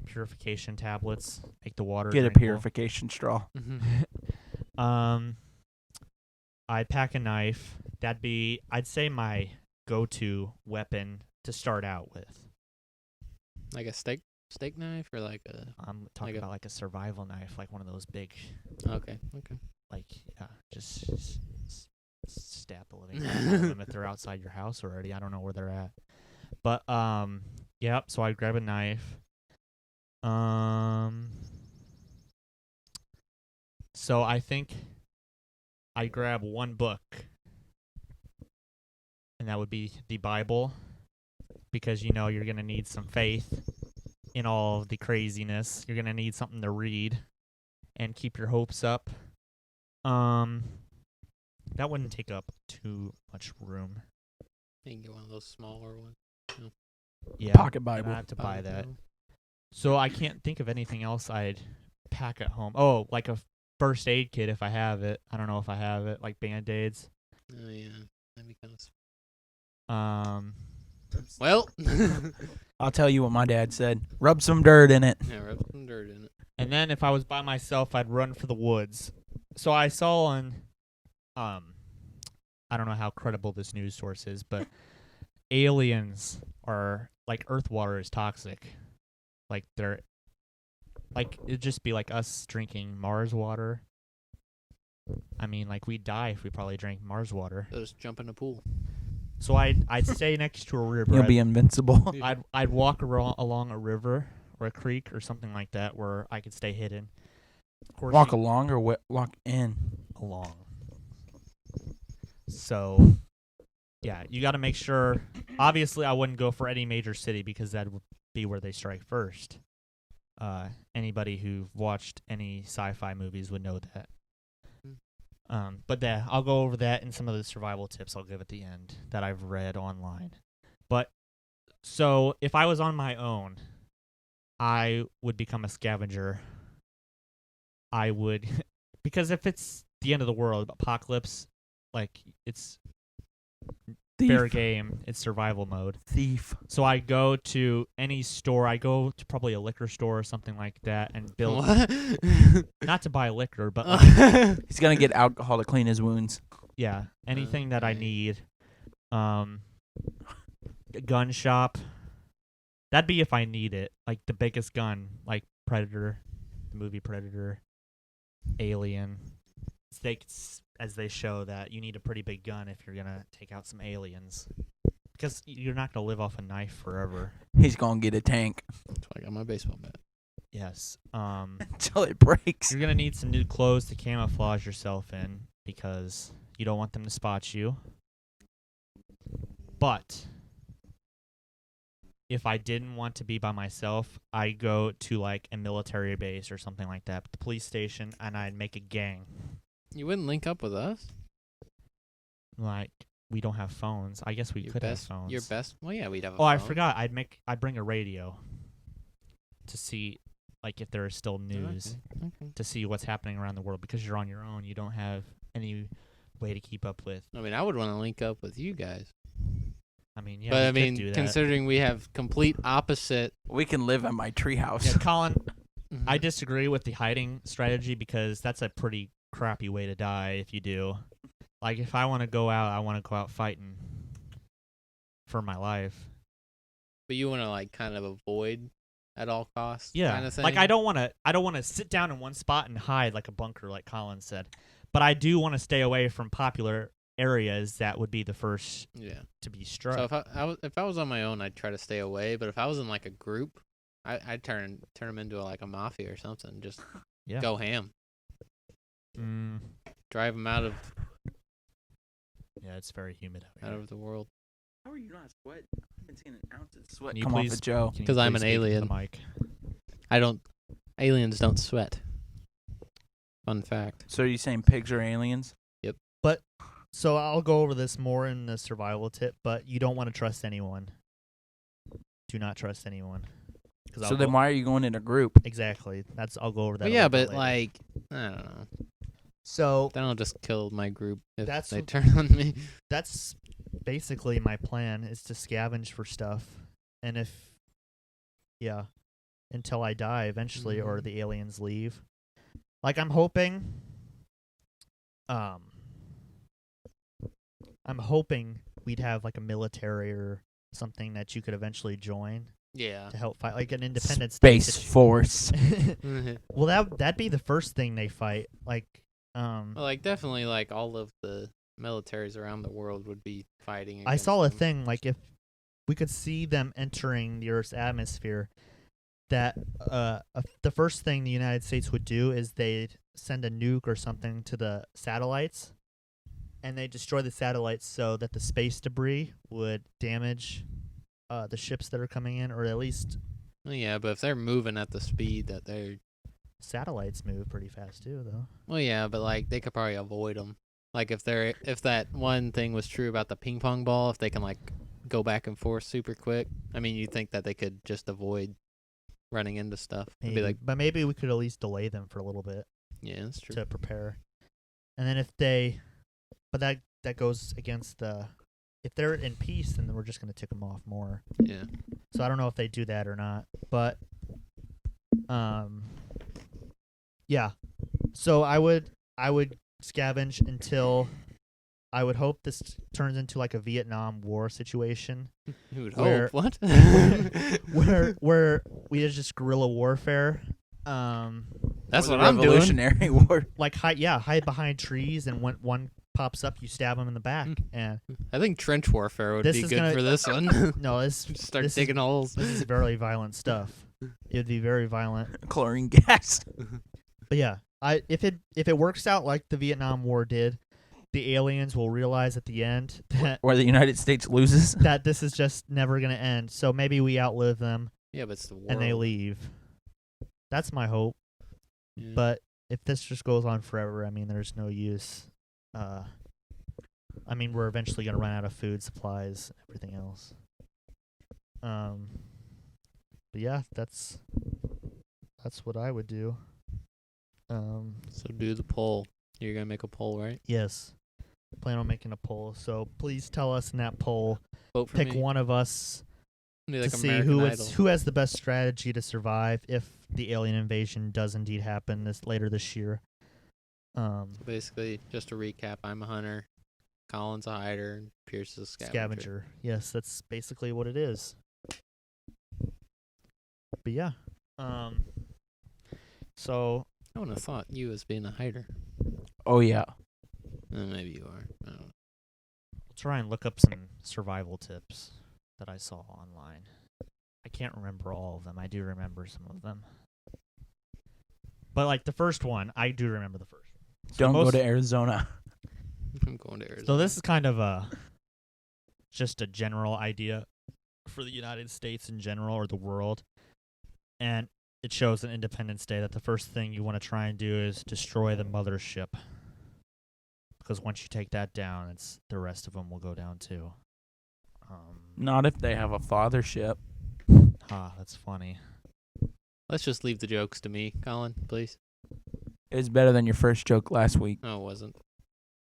purification tablets, make the water Get drinkable. a purification straw. I'd pack a knife. That'd be, I'd say, my go-to weapon to start out with. Like a steak knife or like a... I'm talking about like a survival knife, like one of those big... Okay. Like, yeah, just stab the living out of them if they're outside your house already. I don't know where they're at. But, yep, so I'd grab a knife. So I think I grab one book, and that would be the Bible, because you're going to need some faith in all of the craziness. You're going to need something to read and keep your hopes up. That wouldn't take up too much room. You can get one of those smaller ones. Yeah, Pocket and Bible. I have to buy Pocket that. Bible. So I can't think of anything else I'd pack at home. Oh, like a first aid kit if I have it. I don't know if I have it, like Band-Aids. Oh, yeah. That'd be kind of... Well, I'll tell you what my dad said. Rub some dirt in it. Yeah, rub some dirt in it. and then if I was by myself, I'd run for the woods. So I saw on, I don't know how credible this news source is, but aliens are, like, Earth water is toxic. Like, it'd just be like us drinking Mars water. I mean, like, we'd die if we probably drank Mars water. So just jump in the pool. So I'd stay next to a river. You'll be invincible. I'd walk along a river or a creek or something like that where I could stay hidden. Of course, Walk along or walk in? along. So, yeah, you got to make sure. Obviously, I wouldn't go for any major city because that would be where they strike first. Anybody who watched any sci-fi movies would know that. But yeah, I'll go over that and some of the survival tips I'll give at the end that I've read online. But so if I was on my own, I would become a scavenger. I would, because if it's the end of the world, apocalypse, like it's fair game, it's survival mode. Thief. So I go to any store. I go to probably a liquor store or something like that and build. What? Not to buy liquor, but like, He's gonna get alcohol to clean his wounds. yeah, anything that I Okay. need. A gun shop. That'd be if I need it. Like the biggest gun, like Predator, the movie Predator, Alien. As they show that you need a pretty big gun if you're gonna take out some aliens. Because you're not gonna live off a knife forever. He's gonna get a tank That's why I got my baseball bat. Yes. until it breaks. You're gonna need some new clothes to camouflage yourself in because you don't want them to spot you. But if I didn't want to be by myself, I'd go to like a military base or something like that, the police station, and I'd make a gang. You wouldn't link up with us? Like we don't have phones. I guess we could have phones. Your best? Well, yeah, we'd have a Oh, phone. I forgot. I'd bring a radio to see like if there is still news Okay. to see what's happening around the world because you're on your own. You don't have any way to keep up with. I mean, I would want to link up with you guys. I mean, yeah, but we I mean, could do that. considering we have complete opposite. We can live at my treehouse. Yeah, Colin, Mhm. I disagree with the hiding strategy because that's a pretty crappy way to die if you do. Like, if I want to go out, I want to go out fighting for my life. But you want to like kind of avoid at all costs. Yeah, Kind of thing. like I don't want to sit down in one spot and hide like a bunker, like Colin said. But I do want to stay away from popular areas that would be the first Yeah. to be struck. So if I was on my own, I'd try to stay away. But if I was in like a group, I'd turn them into like a mafia or something. Just Yeah. go ham. Drive them out of Yeah, it's very humid out here. the world. How are you not sweating? I haven't seen an ounce of sweat Can you come off please- of Joe. Can you 'Cause I'm please an speak into alien. the mic? Aliens don't sweat. Fun fact. So are you saying pigs are aliens? So I'll go over this more in the survival tip, but you don't want to trust anyone. Do not trust anyone. So then why are you going in a group? Exactly. I'll go over that. But a yeah, little bit but later. like I don't know. So Then I'll just kill my group if That's they what- turn on me. that's basically my plan is to scavenge for stuff, and until I die eventually or Mhm. the aliens leave. Like I'm hoping we'd have like a military or something that you could eventually join Yeah. to help fight, like an independent Space state. Force. Well, that'd be the first thing they fight. Like, Well, like definitely, like all of the militaries around the world would be fighting. I against saw a them. thing like if we could see them entering the Earth's atmosphere, that the first thing the United States would do is they'd send a nuke or something to the satellites, and they destroy the satellites so that the space debris would damage the ships that are coming in, or at least Well, yeah, but if they're moving at the speed that they're, satellites move pretty fast too, though. well, yeah, but like they could probably avoid them. Like if that one thing was true about the ping pong ball, if they can like go back and forth super quick, I mean, you think that they could just avoid running into stuff? It'd be like, But maybe we could at least delay them for a little bit yeah, that's true. to prepare. And then but that goes against if they're in peace, then we're just going to tick them off more. Yeah. So I don't know if they do that or not, but yeah. So I would scavenge until I would hope this turns into like a Vietnam War situation Who would Where- hope? What? where we just guerrilla warfare. That's Or the what I'm doing. Revolutionary War. Like hide behind trees, and when one pops up, you stab him in the back. And I think trench warfare would This be is good gonna- for this one. no, this Just start this is- digging holes. this is very violent stuff. It would be very violent. Chlorine gas. But yeah, if it works out like the Vietnam War did, the aliens will realize at the end that Where the United States loses. that this is just never gonna end. So maybe we outlive them Yeah, but it's the world. and they leave. That's my hope. Yeah. But if this just goes on forever, I mean, there's no use. I mean, we're eventually gonna run out of food supplies, everything else. But yeah, that's what I would do. So do the poll. You're gonna make a poll, right? Yes. Plan on making a poll. So please tell us in that poll. Vote for Pick me. one of us Be to like see American who Idol. who has the best strategy to survive if the alien invasion does indeed happen later this year. So basically, just to recap, I'm a hunter, Colin's a hider, and Pierce is a scavenger. Yes, that's basically what it is. But yeah. So I wouldn't have thought you as being a hider. Oh, yeah. Maybe you are. I don't know. try and look up some survival tips that I saw online. I can't remember all of them. I do remember some of them. But, like, the first one, I do remember the first one. So Don't go to Arizona. I'm going to Arizona. So this is kind of just a general idea for the United States in general, or the world. And it shows in Independence Day that the first thing you want to try and do is destroy the mothership. Because once you take that down, the rest of them will go down too. Not if they have a fathership. That's funny. Let's just leave the jokes to me, Colin, please. It's better than your first joke last week. No, it wasn't.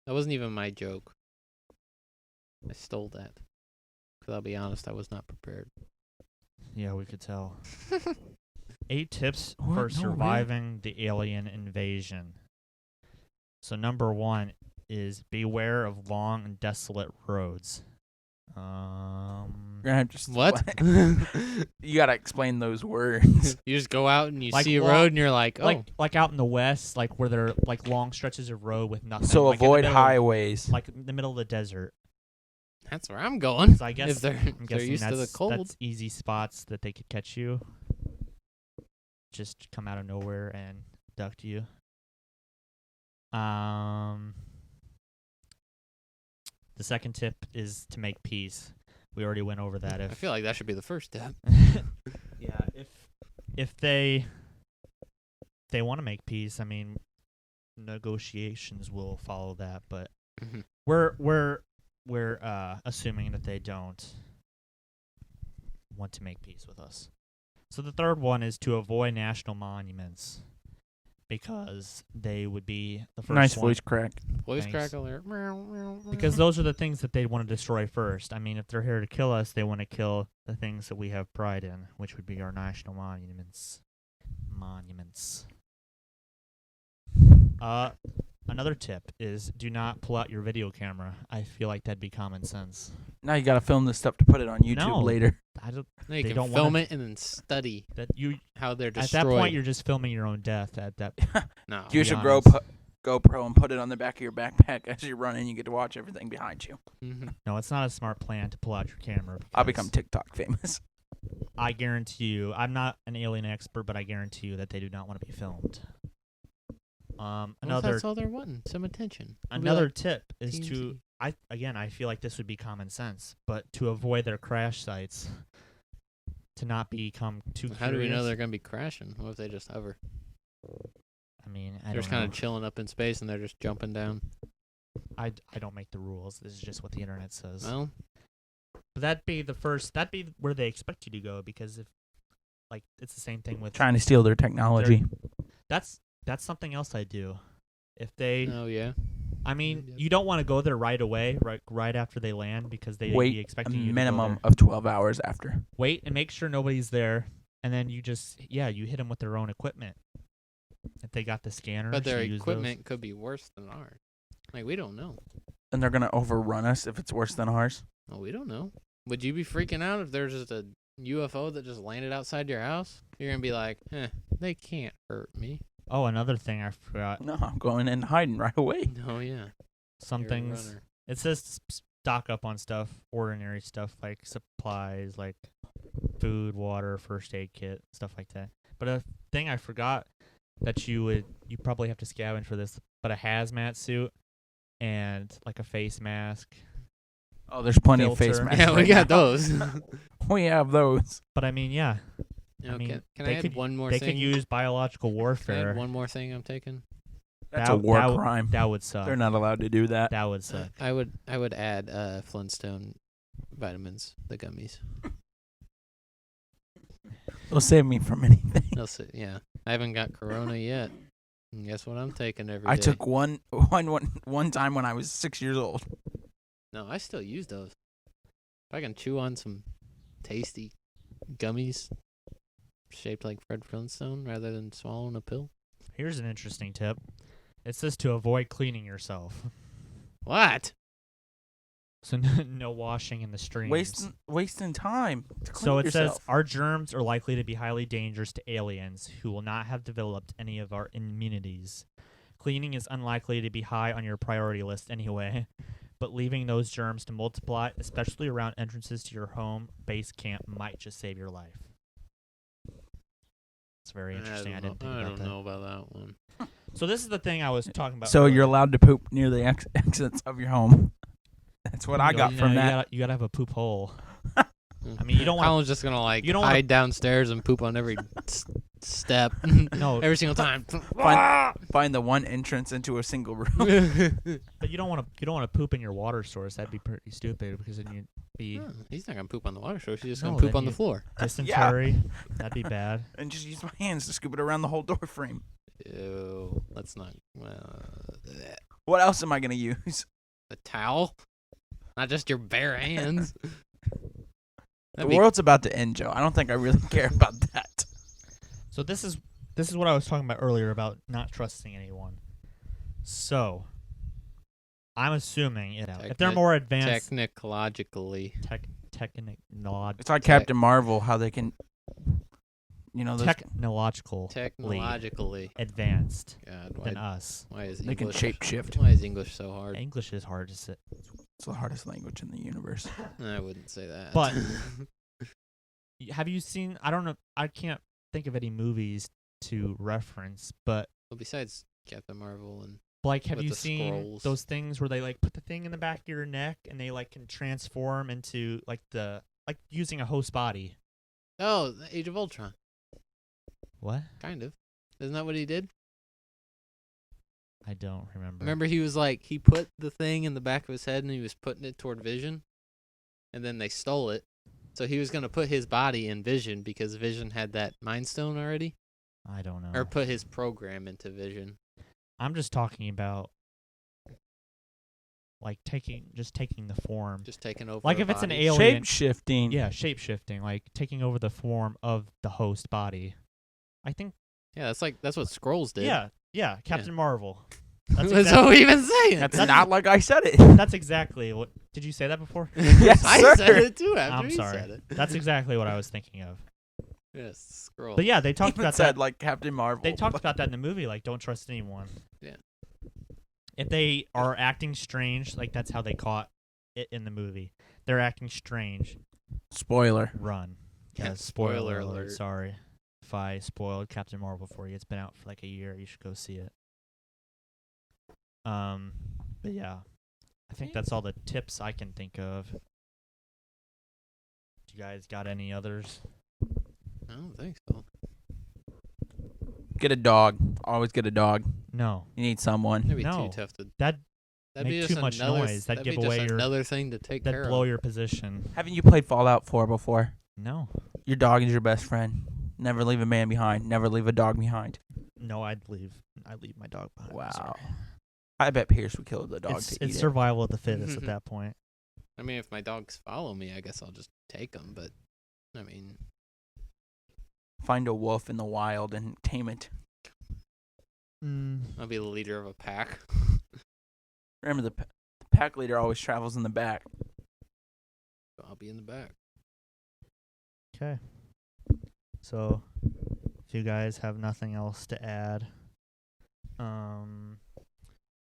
That wasn't even my joke. I stole that. Because I'll be honest, I was not prepared. Yeah, we could tell. 8 tips What? for No, surviving the alien invasion. So number 1 is beware of long and desolate roads. You're gonna have to What? You gotta explain those words. You just go out and you Like see a long- road and you're like, oh. Like out in the west, like where there are like long stretches of road with nothing. So like in the avoid middle- highways. Like in the middle of the desert. That's where I'm going. So I guess if they're, I'm if they're guessing used to the cold. that's easy spots that they could catch you. Just come out of nowhere and abduct you. The second tip is to make peace. We already went over that. I feel like that should be the first step. Yeah, if they want to make peace, I mean, negotiations will follow that. But Mhm. we're assuming that they don't want to make peace with us. So the third one is to avoid national monuments, because they would be the first Nice one. voice crack. Voice Thanks. crack alert. Because those are the things that they want to destroy first. I mean, if they're here to kill us, they want to kill the things that we have pride in, which would be our national monuments. Another tip is do not pull out your video camera. I feel like that'd be common sense. Now you gotta film this stuff to put it on YouTube No. later. I don't. No, you They can don't film wanna- it and then study That you how they're at destroyed. that point you're just filming your own death. At that, no. You be should honest. GoPro and put it on the back of your backpack as you're running. You get to watch everything behind you. Mhm. No, it's not a smart plan to pull out your camera. I'll because become TikTok famous. I guarantee you. I'm not an alien expert, but I guarantee you that they do not want to be filmed. What if Another that's all they're wanting? Some attention. They'll be Another like, tip is to TMZ. I feel like this would be common sense, but to avoid their crash sites, to not become too How do we know curious. they're gonna be crashing? What if they just hover? I mean, I They're just don't kind know. of chilling up in space and they're just jumping down. I don't make the rules. This is just what the internet says. Well, But that'd be where they expect you to go, because if like it's the same thing with Trying to steal their technology. that's something else I do. If they oh yeah. I mean, Yep. you don't want to go there right away, right after they land, because they'd be Wait a expecting you to go minimum there. of 12 hours after. Wait and make sure nobody's there, and then you hit them with their own equipment. If they got the scanner, But their you use equipment could be worse than ours. Like we don't know. And they're going to overrun us if it's worse than ours. Oh, we don't know. Would you be freaking out if there's just a UFO that just landed outside your house? You're gonna be like, they can't hurt me. Oh, another thing I forgot. No, I'm going in and hiding right away. Oh yeah. Some You're a things runner. it says stock up on stuff, ordinary stuff like supplies, like food, water, first aid kit, stuff like that. But a thing I forgot that you probably have to scavenge for this, but a hazmat suit and like a face mask. Oh, there's plenty of face Filter. masks. Yeah, we right got now. those. We have those. But I mean, yeah, You know, mean, can they I add could- one more they thing? could use biological Can I warfare. add one more thing I'm taking? That's a war crime. That would suck. They're not allowed to do that. That would suck. I would add Flintstone vitamins, the gummies. It'll save me from anything. They'll say, yeah. I haven't got Corona yet. And guess what I'm taking every day? I took one time when I was 6 years old. No, I still use those. If I can chew on some tasty gummies shaped like Fred Flintstone rather than swallowing a pill. Here's an interesting tip. It says to avoid cleaning yourself. What? So no washing in the streams. Wasting time. To clean So it yourself. says our germs are likely to be highly dangerous to aliens who will not have developed any of our immunities. Cleaning is unlikely to be high on your priority list anyway. but leaving those germs to multiply, especially around entrances to your home base camp, might just save your life. It's very interesting. I didn't think about that. I don't know about that one. So this is the thing I was talking about. So earlier. you're allowed to poop near the exits of your home. That's what I got from that. You gotta have a poop hole. I mean, you don't want. Colin's just gonna you don't hide downstairs and poop on every step. No, every single time. Find the one entrance into a single room. but you don't want to poop in your water source. That'd be pretty stupid because then you'd be He's not gonna poop on the water source. He's just No, gonna poop then on the you- floor. dysentery. That'd be bad. And just use my hands to scoop it around the whole door frame. Ew. Let's not. What else am I gonna use? A towel, not just your bare hands. The world's about to end, Joe. I don't think I really care about that. So this is what I was talking about earlier about not trusting anyone. So I'm assuming if they're more advanced technologically. technological. It's like Captain Marvel, how they can, Technologically advanced God, than us. Why is they can English? shapeshift. Why is English so hard? English is hard to say. It's the hardest language in the universe. I wouldn't say that. But have you seen? I don't know. I can't think of any movies to reference, but well, besides Captain Marvel and like, have with you the seen scrolls. those things where they like put the thing in the back of your neck and they like can transform into like using a host body? Oh, the Age of Ultron. What? Kind of. Isn't that what he did? I don't remember. Remember, he was like, he put the thing in the back of his head and he was putting it toward Vision, and then they stole it. So he was going to put his body in Vision because Vision had that Mind Stone already. I don't know. Or put his program into Vision. I'm just talking about like taking the form. Just taking over. Like a if it's an body. alien. Shape-shifting. Yeah, shape-shifting, like taking over the form of the host body. I think. Yeah, that's what Skrulls did. Yeah, Captain Marvel. That's what we even saying. That's not like I said it. That's exactly what. Did you say that before? Yes, I sir. said it too after I'm he sorry. said it. That's exactly what I was thinking of. Yes, Skrulls. But yeah, they talked Even about said that. like Captain Marvel. They talked about that in the movie. Like, don't trust anyone. Yeah. If they are acting strange, like that's how they caught it in the movie. They're acting strange. Spoiler. Run. Yeah, Yes, spoiler alert. Sorry if I spoiled Captain Marvel for you. It's been out for like a year. You should go see it. But yeah, I think that's all the tips I can think of. Do you guys got any others? I don't think so. Get a dog. Always get a dog. No. You need someone. That'd be No. too tough to. That'd That'd be make just too much another, noise. That'd be give just away your. another thing to take care That'd blow of. your position. Haven't you played Fallout 4 before? No. Your dog is your best friend. Never leave a man behind. Never leave a dog behind. No, I'd leave my dog behind. I'm Wow. sorry. I bet Pierce would kill the dog It's to eat survival of the fittest at that point. I mean, if my dogs follow me, I guess I'll just take them. But I mean, it. Find a wolf in the wild and tame it. I'll be the leader of a pack. Remember, the pack leader always travels in the back. I'll be in the back. Okay. So, if you guys have nothing else to add,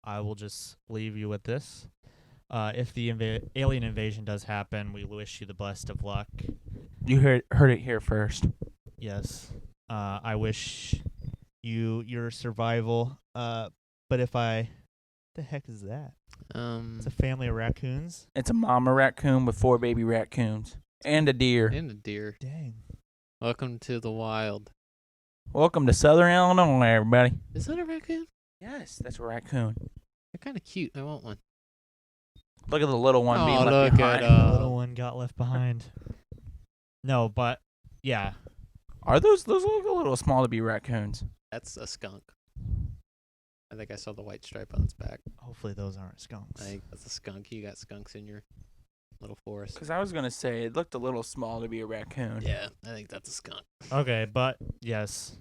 I will just leave you with this. If the alien invasion does happen, we wish you the best of luck. You heard it here first. Yes. I wish you your survival. But if the heck is that? It's a family of raccoons. It's a mama raccoon with 4 baby raccoons. And a deer. And a deer. Dang. Welcome to the wild. Welcome to Southern Illinois, everybody. Is that a raccoon? Yes, that's a raccoon. They're kind of cute. I want one. Look at the little one being Oh, left look behind. at The little one got left behind. No, but yeah. Are those look a little small to be raccoons? That's a skunk. I think I saw the white stripe on its back. Hopefully those aren't skunks. I think that's a skunk. You got skunks in your little forest. Because I was going to say, it looked a little small to be a raccoon. Yeah, I think that's a skunk. Okay, but yes.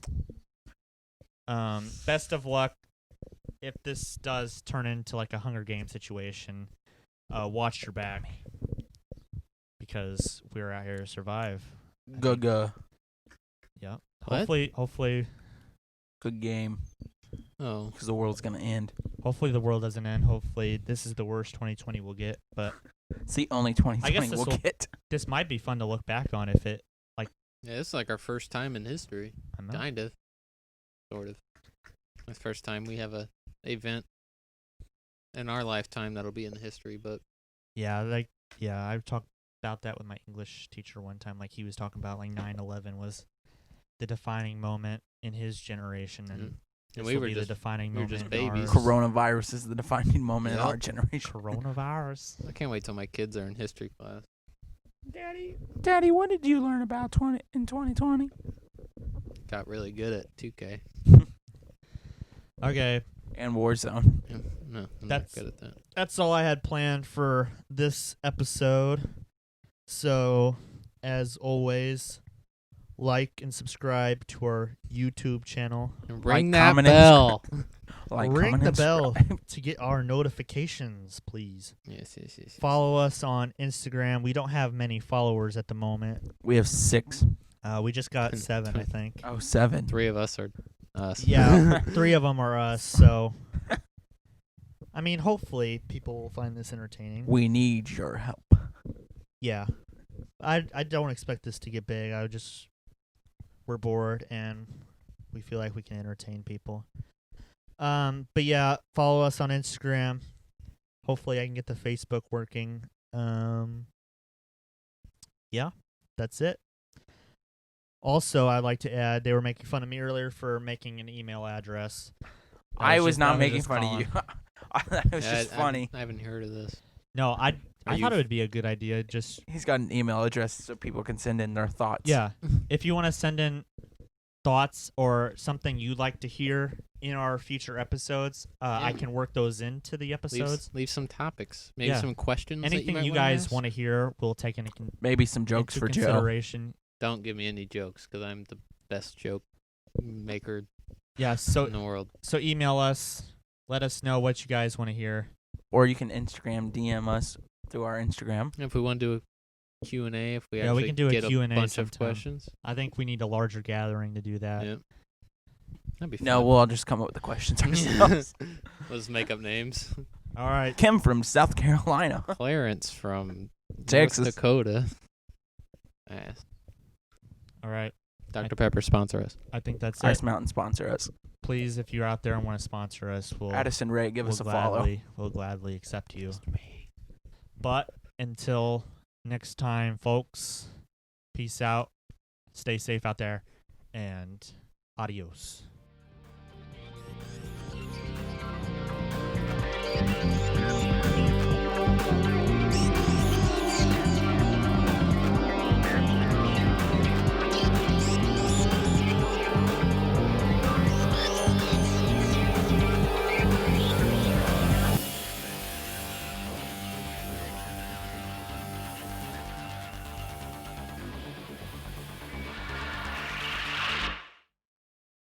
Best of luck. If this does turn into like a Hunger Games situation, watch your back. Because we're out here to survive. Good Yep. What? Hopefully game. Oh. Because the world's going to end. Hopefully the world doesn't end. Hopefully this is the worst 2020 we'll get. But It's the only 2020 this we'll will- get. this might be fun to look back on if it. Yeah, it's like our first time in history. I don't know. Kind of. Sort of. The first time we have a event in our lifetime that'll be in the history book. Yeah, I've talked about that with my English teacher one time. Like he was talking about like 9/11 was the defining moment in his generation, and And this we will were be just- the defining we were moment. just in babies. ours. Coronavirus is the defining moment in Yep. our generation. Coronavirus. I can't wait till my kids are in history class. Daddy, what did you learn about in 2020? Got really good at 2K. Okay, And Warzone. Yeah, no, I'm That's- not good at that. that's all I had planned for this episode. So, as always, like and subscribe to our YouTube channel. And ring Like, that comment, and bell. Ring comment, the and bell subscribe. to get our notifications, please. Yes. Follow us on Instagram. We don't have many followers at the moment. We have 6. We just got 7, I think. Oh, 7. 3 of us are us. Yeah, 3 of them are us. So, I mean, hopefully people will find this entertaining. We need your help. Yeah, I don't expect this to get big. We're bored and we feel like we can entertain people. But yeah, follow us on Instagram. Hopefully I can get the Facebook working. Yeah, that's it. Also, I'd like to add, they were making fun of me earlier for making an email address. I was not making just fun of you. I thought it was just funny. I haven't heard of this. No, I Are thought it you- would be a good idea. Just He's got an email address so people can send in their thoughts. yeah, if you want to send in thoughts or something you'd like to hear in our future episodes, I Yeah. can work those into the episodes. Leave some topics. Maybe Yeah. some questions. Anything that you guys want to hear, we'll take into Maybe some jokes for Joe. consideration. Don't give me any jokes because I'm the best joke maker Yeah, in so the world. email us. Let us know what you guys want to hear. Or you can Instagram DM us through our Instagram. If we want to do a Q&A, if we Yeah, we actually can do a get Q&A a bunch sometime. of questions. I think we need a larger gathering to do that. Yeah. That'd be fun. No, we'll all just come up with the questions ourselves. We'll just make up names. All right. Kim from South Carolina. Clarence from Texas. North Dakota. Ass. All right. Dr. Pepper sponsor us. I think that's Ice it. Mountain sponsor us. Please, if you're out there and want to sponsor us, Addison Ray, give us a follow. We'll gladly accept you. Just me. But until next time, folks, peace out. Stay safe out there, and adios.